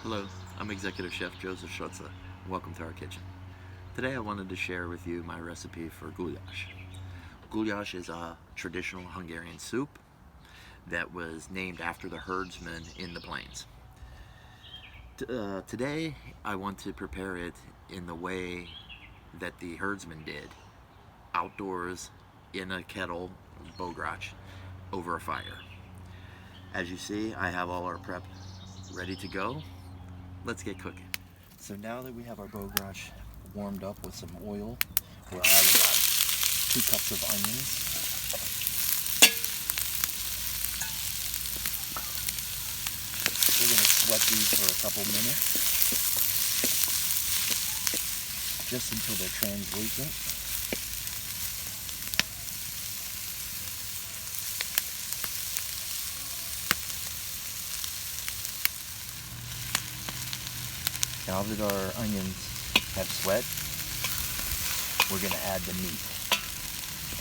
Hello, I'm Executive Chef Joseph Schutze. Welcome to our kitchen. Today I wanted to share with you my recipe for goulash. Goulash is a traditional Hungarian soup that was named after the herdsmen in the plains. Today I want to prepare it in the way that the herdsmen did, outdoors in a kettle, goulash, over a fire. As you see, I have all our prep ready to go. Let's get cooking. So now that we have our goulash warmed up with some oil, we'll add about 2 cups of onions. We're going to sweat these for a couple minutes, just until they're translucent. Now that our onions have sweat, we're going to add the meat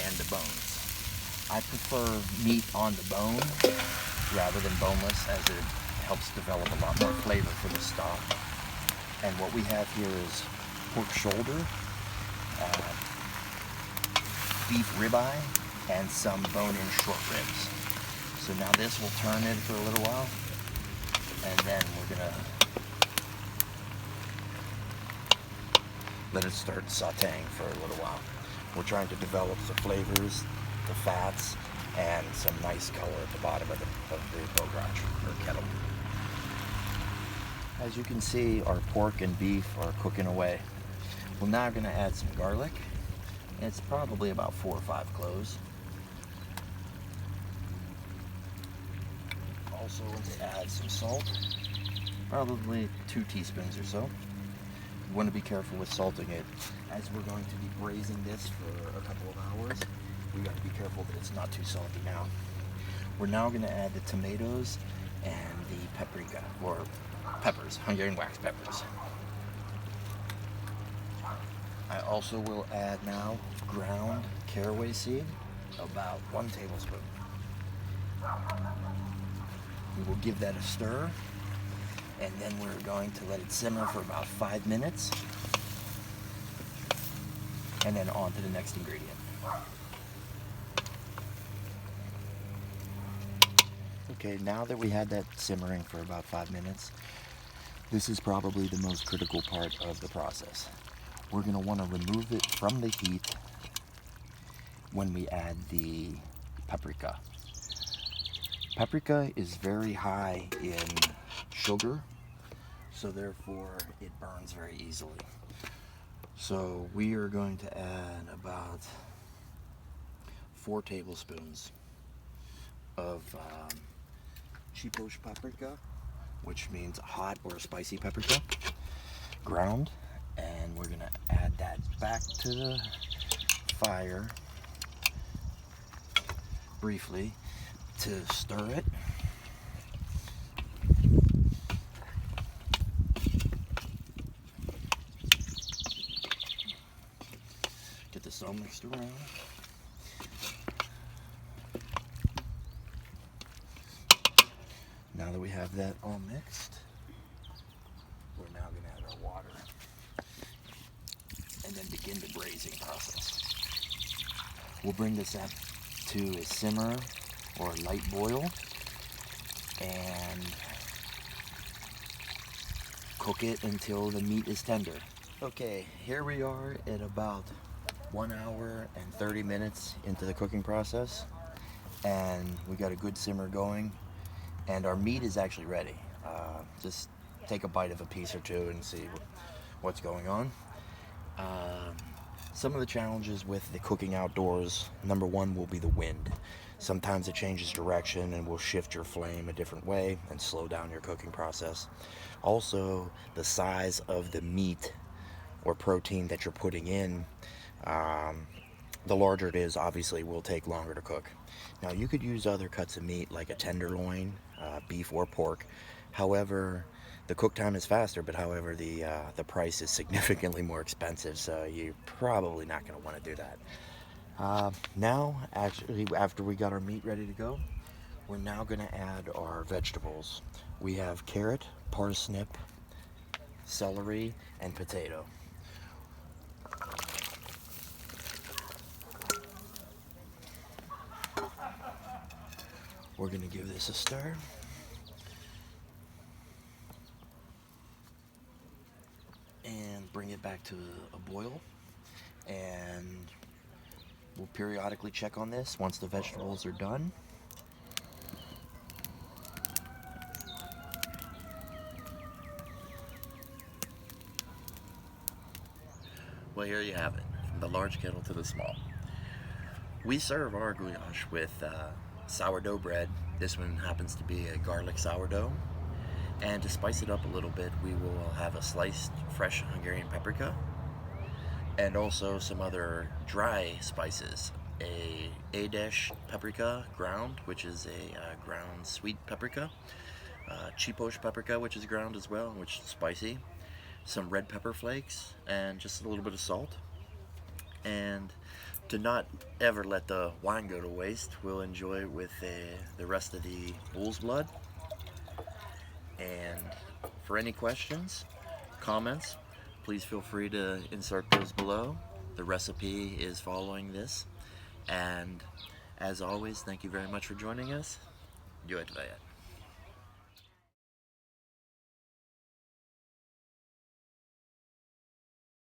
and the bones. I prefer meat on the bone rather than boneless, as it helps develop a lot more flavor for the stock. And what we have here is pork shoulder, beef ribeye, and some bone-in short ribs. So now this will turn it for a little while, and then we're going to let it start sauteing for a little while. We're trying to develop the flavors, the fats, and some nice color at the bottom of the goulash or kettle. As you can see, our pork and beef are cooking away. We're now going to add some garlic. It's probably about 4 or 5 cloves. Also want to add some salt, probably 2 teaspoons or so. You want to be careful with salting it, as we're going to be braising this for a couple of hours. We got to be careful that it's not too salty now. We're now going to add the tomatoes and the paprika, or peppers, Hungarian wax peppers. I also will add now ground caraway seed, about 1 tablespoon. We will give that a stir, and then we're going to let it simmer for about 5 minutes, and then on to the next ingredient. Okay, now that we had that simmering for about 5 minutes, this is probably the most critical part of the process. We're going to want to remove it from the heat when we add the paprika. Paprika is very high in sugar, so therefore it burns very easily. So we are going to add about 4 tablespoons of paprika, which means hot or spicy paprika, ground, and we're going to add that back to the fire briefly to stir it. Get this all mixed around. Now that we have that all mixed, we're now going to add our water and then begin the braising process. We'll bring this up to a simmer or a light boil and cook it until the meat is tender. Okay, here we are at about 1 hour and 30 minutes into the cooking process, and we got a good simmer going, and our meat is actually ready. Just take a bite of a piece or two and see what's going on. Some of the challenges with the cooking outdoors, number 1 will be the wind. Sometimes it changes direction and will shift your flame a different way and slow down your cooking process. Also, the size of the meat or protein that you're putting in, the larger it is, obviously will take longer to cook. Now, you could use other cuts of meat like a tenderloin, beef or pork. However, the cook time is faster, but however, the price is significantly more expensive, so you're probably not going to want to do that. Now, actually, after we got our meat ready to go, we're now going to add our vegetables. We have carrot, parsnip, celery, and potato. We're going to give this a stir. And bring it back to a boil. And we'll periodically check on this once the vegetables are done. Well, here you have it, from the large kettle to the small. We serve our goulash with sourdough bread. This one happens to be a garlic sourdough. And to spice it up a little bit, we will have a sliced fresh Hungarian paprika, and also some other dry spices. A Tbsp paprika ground, which is a ground sweet paprika. Chiposh paprika, which is ground as well, which is spicy. Some red pepper flakes, and just a little bit of salt. And to not ever let the wine go to waste, we'll enjoy it with the rest of the bull's blood. And for any questions, comments, please feel free to insert those below. The recipe is following this. And as always, thank you very much for joining us. Jó étvágyat!